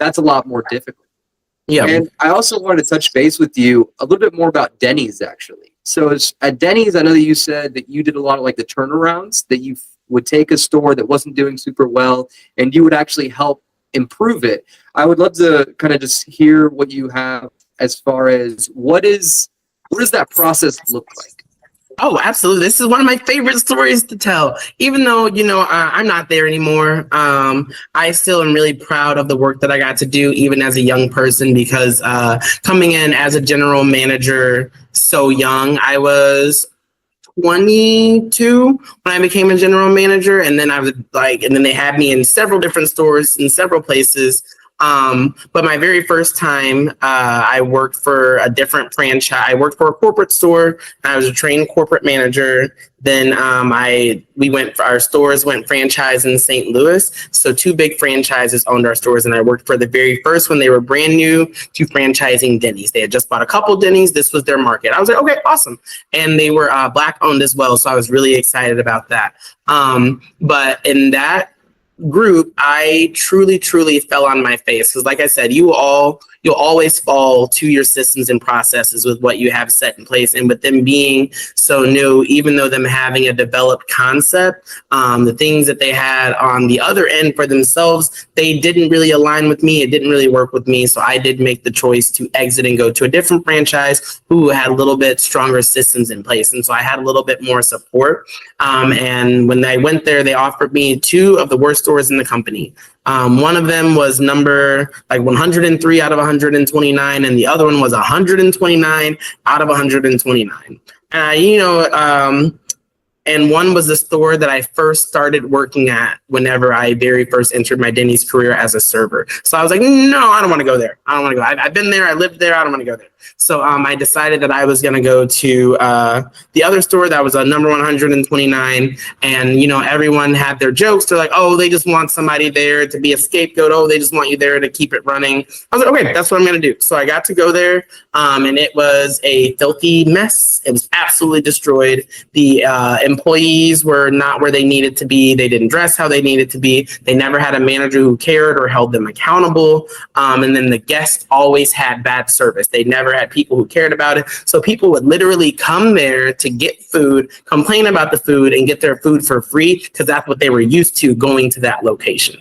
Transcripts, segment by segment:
that's a lot more difficult. Yeah. And I also wanted to touch base with you a little bit more about Denny's, actually. So at Denny's, I know that you said that you did a lot of like the turnarounds, that you would take a store that wasn't doing super well and you would actually help improve it. I would love to kind of just hear what you have as far as what does that process look like? Oh, absolutely. This is one of my favorite stories to tell. Even though, I'm not there anymore, I still am really proud of the work that I got to do, even as a young person, because coming in as a general manager so young, I was 22 when I became a general manager. And then and then they had me in several different stores in several places. But my very first time, I worked for a different franchise. I worked for a corporate store. I was a trained corporate manager. Then our stores went franchise in St. Louis. So 2 big franchises owned our stores, and I worked for the very first when they were brand new to franchising Denny's. They had just bought a couple Denny's. This was their market. I was like, okay, awesome. And they were Black owned as well. So I was really excited about that. But in that group, I truly fell on my face, because like I said, you'll always fall to your systems and processes with what you have set in place. And with them being so new, even though them having a developed concept, the things that they had on the other end for themselves, they didn't really align with me. It didn't really work with me. So I did make the choice to exit and go to a different franchise who had a little bit stronger systems in place. And so I had a little bit more support. And when I went there, they offered me 2 of the worst stores in the company. One of them was number 103 out of 129, and the other one was 129 out of 129. And one was the store that I first started working at whenever I very first entered my Denny's career as a server. So I was like, no, I don't want to go there. I don't want to go. I've been there. I lived there. I don't want to go there. So I decided that I was going to go to the other store that was number 129. And, everyone had their jokes. They're like, oh, they just want somebody there to be a scapegoat. Oh, they just want you there to keep it running. I was like, okay, that's what I'm going to do. So I got to go there, and it was a filthy mess. It was absolutely destroyed. The employees were not where they needed to be. They didn't dress how they needed to be. They never had a manager who cared or held them accountable. And then the guests always had bad service. They never had people who cared about it. So people would literally come there to get food, complain about the food, and get their food for free, because that's what they were used to going to that location.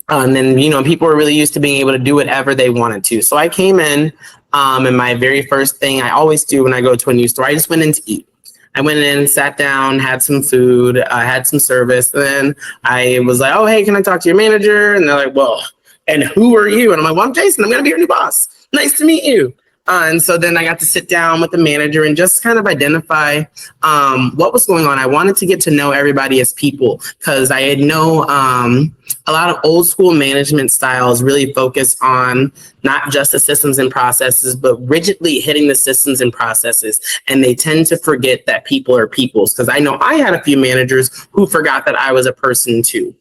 And then, people were really used to being able to do whatever they wanted to. So I came in, and my very first thing I always do when I go to a new store, I just went in to eat. I went in, sat down, had some food, had some service. Then I was like, oh, hey, can I talk to your manager? And they're like, well, and who are you? And I'm like, well, I'm Jason. I'm going to be your new boss. Nice to meet you. And so then I got to sit down with the manager and just kind of identify what was going on. I wanted to get to know everybody as people, because I know a lot of old school management styles really focus on not just the systems and processes, but rigidly hitting the systems and processes. And they tend to forget that people are peoples, because I know I had a few managers who forgot that I was a person too.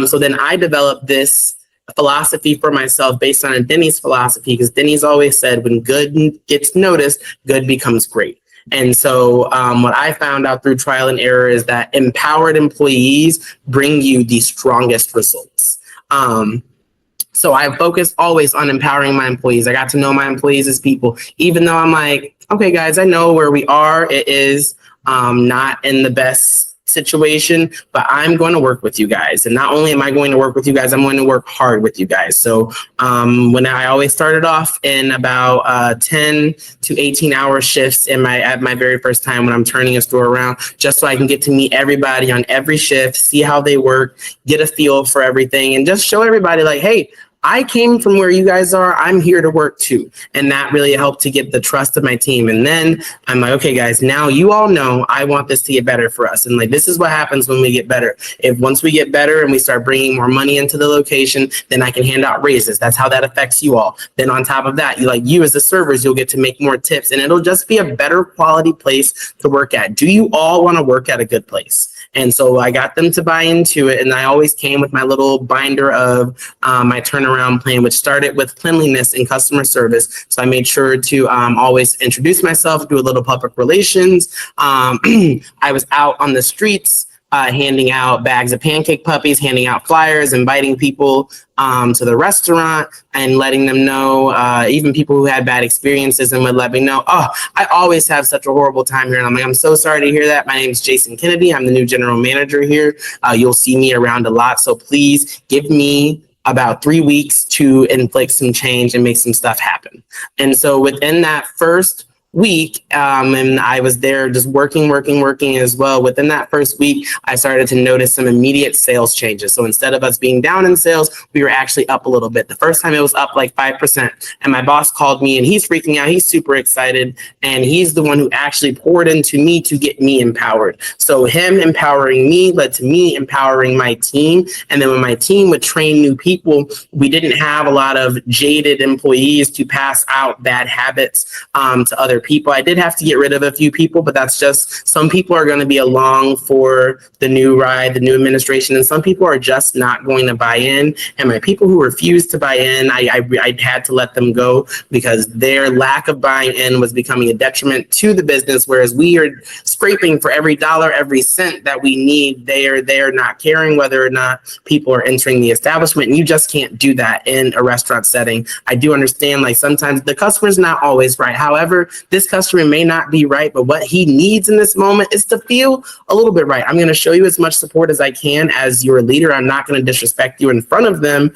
So then I developed this philosophy for myself based on a Denny's philosophy, because Denny's always said when good gets noticed, good becomes great. And so what I found out through trial and error is that empowered employees bring you the strongest results. So I focused always on empowering my employees. I got to know my employees as people, even though I'm like, okay, guys, I know where we are. It is not in the best situation, but I'm going to work with you guys. And not only am I going to work with you guys, I'm going to work hard with you guys. So when I always started off in about 10 to 18 hour shifts at my very first time when I'm turning a store around, just so I can get to meet everybody on every shift, see how they work, get a feel for everything, and just show everybody like, hey, I came from where you guys are. I'm here to work too. And that really helped to get the trust of my team. And then I'm like, okay, guys, now you all know I want this to get better for us. And like, this is what happens when we get better. If once we get better and we start bringing more money into the location, then I can hand out raises. That's how that affects you all. Then on top of that, you as the servers, you'll get to make more tips, and it'll just be a better quality place to work at. Do you all want to work at a good place? And so I got them to buy into it. And I always came with my little binder of my turnaround plan, which started with cleanliness and customer service. So I made sure to always introduce myself, do a little public relations. I was out on the streets handing out bags of pancake puppies, handing out flyers, inviting people to the restaurant and letting them know, even people who had bad experiences and would let me know, oh, I always have such a horrible time here. And I'm like, I'm so sorry to hear that. My name is Jason Kennedy. I'm the new general manager here. You'll see me around a lot. So please give me about 3 weeks to inflict some change and make some stuff happen. And so within that first week, and I was there just working as well. Within that first week, I started to notice some immediate sales changes. So instead of us being down in sales, we were actually up a little bit. The first time it was up like 5%. And my boss called me and he's freaking out. He's super excited. And he's the one who actually poured into me to get me empowered. So him empowering me led to me empowering my team. And then when my team would train new people, we didn't have a lot of jaded employees to pass out bad habits to other people. I did have to get rid of a few people, but that's just, some people are going to be along for the new ride, the new administration, and some people are just not going to buy in. And my people who refused to buy in, I had to let them go because their lack of buying in was becoming a detriment to the business, whereas we are scraping for every dollar, every cent that we need. They're not caring whether or not people are entering the establishment, and you just can't do that in a restaurant setting. I do understand, like, sometimes the customer's not always right. However, this customer may not be right, but what he needs in this moment is to feel a little bit right. I'm going to show you as much support as I can as your leader. I'm not going to disrespect you in front of them.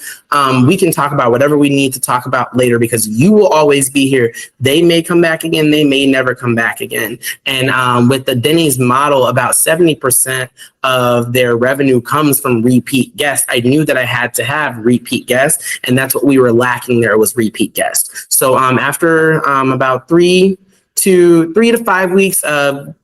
We can talk about whatever we need to talk about later because you will always be here. They may come back again. They may never come back again. And with the Denny's model, about 70% of their revenue comes from repeat guests. I knew that I had to have repeat guests, and that's what we were lacking there was repeat guests. So after about 3 to 5 weeks of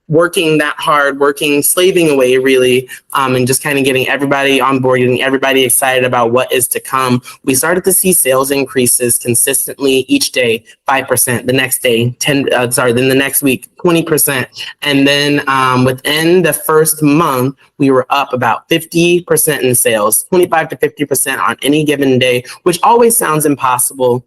working that hard, slaving away really, and just kind of getting everybody on board, getting everybody excited about what is to come, we started to see sales increases consistently each day, 5%, the next day, then the next week, 20%. And then within the first month, we were up about 50% in sales, 25 to 50% on any given day, which always sounds impossible.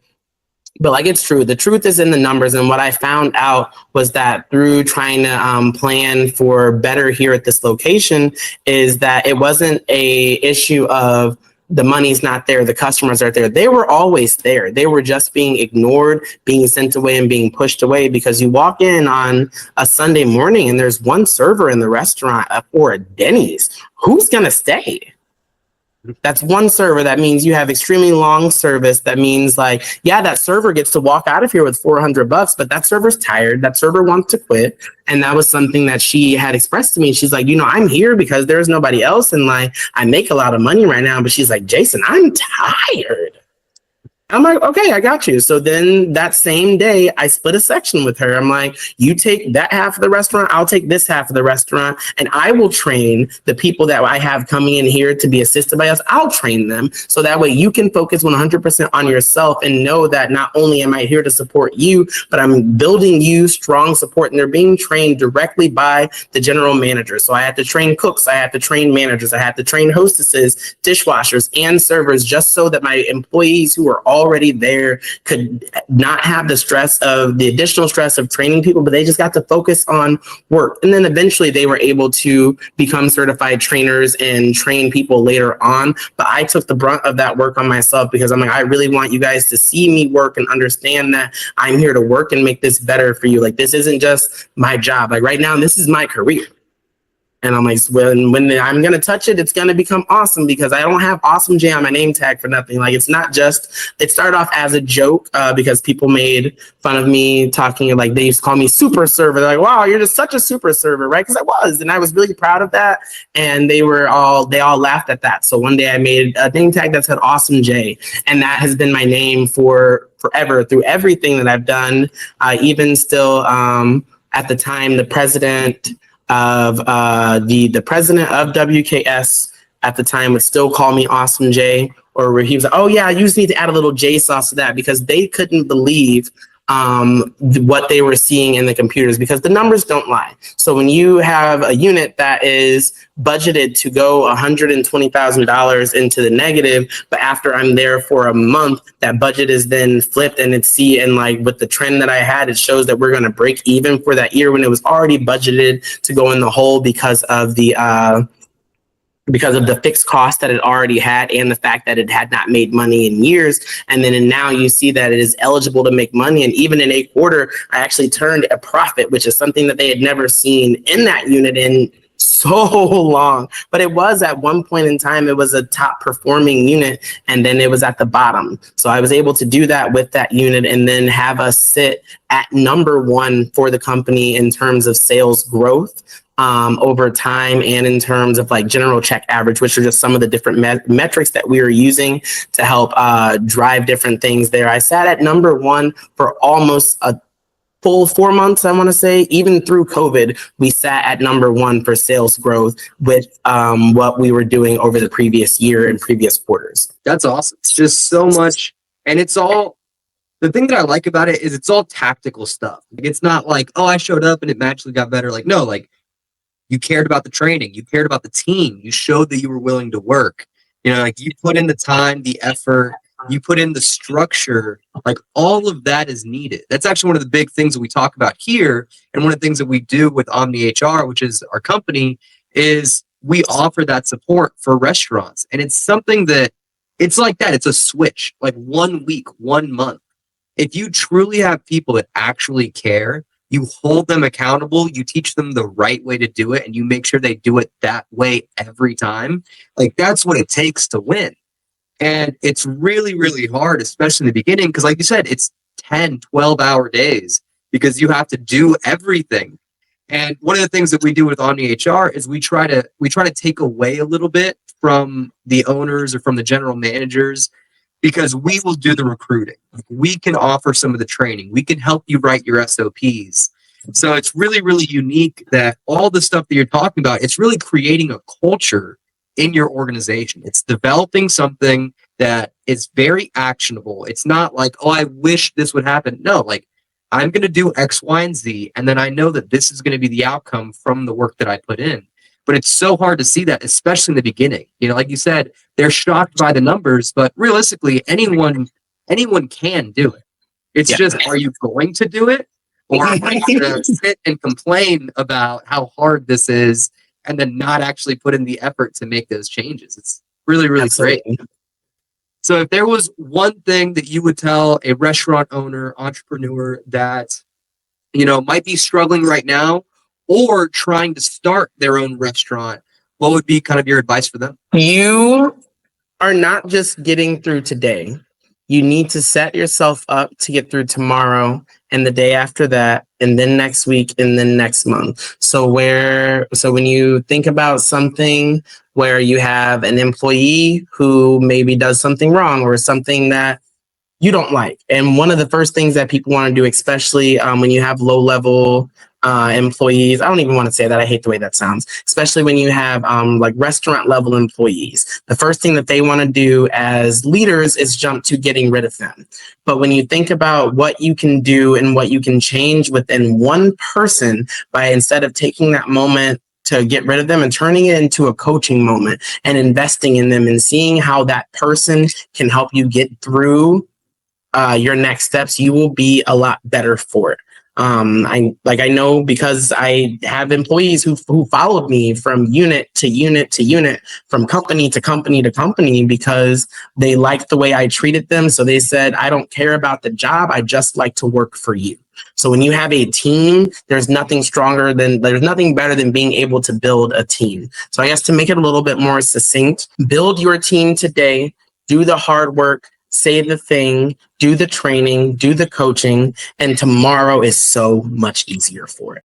But like, it's true. The truth is in the numbers. And what I found out was that through trying to plan for better here at this location is that it wasn't a issue of the money's not there, the customers aren't there. They were always there. They were just being ignored, being sent away and being pushed away because you walk in on a Sunday morning and there's one server in the restaurant or a Denny's. Who's going to stay? That's one server. That means you have extremely long service. That means, like, yeah, that server gets to walk out of here with $400, but that server's tired. That server wants to quit. And that was something that she had expressed to me. She's like, I'm here because there's nobody else. And like, I make a lot of money right now, but she's like, Jason, I'm tired. I'm like, okay, I got you. So then that same day, I split a section with her. I'm like, you take that half of the restaurant, I'll take this half of the restaurant, and I will train the people that I have coming in here to be assisted by us. I'll train them. So that way you can focus 100% on yourself and know that not only am I here to support you, but I'm building you strong support. And they're being trained directly by the general manager. So I had to train cooks. I had to train managers. I had to train hostesses, dishwashers, and servers, just so that my employees who are already there could not have the additional stress of training people, but they just got to focus on work. And then eventually they were able to become certified trainers and train people later on. But I took the brunt of that work on myself because I'm like, I really want you guys to see me work and understand that I'm here to work and make this better for you. Like, this isn't just my job. Like, right now, this is my career. And I'm like, when I'm going to touch it, it's going to become awesome because I don't have Awesome J on my name tag for nothing. Like, it's not just, it started off as a joke because people made fun of me talking, like, they used to call me super server. They're like, wow, you're just such a super server, right? Because I was, and I was really proud of that. And they all laughed at that. So one day I made a name tag that said Awesome J. And that has been my name for forever through everything that I've done. Even still, at the time, the president of the president of WKS at the time would still call me Awesome J, or where he was like, oh yeah, you just need to add a little J sauce to that, because they couldn't believe what they were seeing in the computers, because the numbers don't lie. So when you have a unit that is budgeted to go $120,000 into the negative, but after I'm there for a month, that budget is then flipped, and and like with the trend that I had, it shows that we're going to break even for that year when it was already budgeted to go in the hole because of the fixed cost that it already had and the fact that it had not made money in years. And now you see that it is eligible to make money. And even in a quarter, I actually turned a profit, which is something that they had never seen in that unit in so long. But it was at one point in time, it was a top performing unit, and then it was at the bottom. So I was able to do that with that unit and then have us sit at number one for the company in terms of sales growth over time, and in terms of like general check average, which are just some of the different metrics that we were using to help drive different things there. I sat at number one for almost a full 4 months, I want to say. Even through COVID, we sat at number one for sales growth with what we were doing over the previous year and previous quarters. That's awesome. It's just so much. And it's all, the thing that I like about it is it's all tactical stuff. Like, it's not like, oh, I showed up and it magically got better. Like, no, like, you cared about the training. You cared about the team. You showed that you were willing to work. You know, like, you put in the time, the effort, you put in the structure. Like, all of that is needed. That's actually one of the big things that we talk about here. And one of the things that we do with Omni HR, which is our company, is we offer that support for restaurants. And it's something that, it's like that. It's a switch, like 1 week, 1 month. If you truly have people that actually care, you hold them accountable, you teach them the right way to do it, and you make sure they do it that way every time. Like, that's what it takes to win. And it's really, really hard, especially in the beginning, because like you said, it's 10, 12-hour days because you have to do everything. And one of the things that we do with Omni HR is we try to take away a little bit from the owners or from the general managers, because we will do the recruiting. We can offer some of the training. We can help you write your SOPs. So it's really, really unique that all the stuff that you're talking about, it's really creating a culture in your organization. It's developing something that is very actionable. It's not like, oh, I wish this would happen. No, like, I'm going to do X, Y, and Z, and then I know that this is going to be the outcome from the work that I put in. But it's so hard to see that, especially in the beginning. You know, like you said, they're shocked by the numbers, but realistically, anyone can do it. It's just, are you going to do it? Or are you going to sit and complain about how hard this is and then not actually put in the effort to make those changes? It's really, really great. So if there was one thing that you would tell a restaurant owner, entrepreneur that, you know, might be struggling right now or trying to start their own restaurant, what would be kind of your advice for them? You are not just getting through today. You need to set yourself up to get through tomorrow and the day after that, and then next week, and then next month. So when you think about something where you have an employee who maybe does something wrong or something that you don't like, and one of the first things that people want to do, especially when you have low level employees, I don't even want to say that, I hate the way that sounds, especially when you have like restaurant level employees, the first thing that they want to do as leaders is jump to getting rid of them. But when you think about what you can do and what you can change within one person, by instead of taking that moment to get rid of them and turning it into a coaching moment and investing in them and seeing how that person can help you get through your next steps, you will be a lot better for it. I know, because I have employees who followed me from unit to unit to unit, from company to company to company, because they liked the way I treated them. So they said, I don't care about the job, I just like to work for you. So when you have a team, there's nothing better than being able to build a team. So I guess to make it a little bit more succinct, build your team today, do the hard work, say the thing, do the training, do the coaching, and tomorrow is so much easier for it.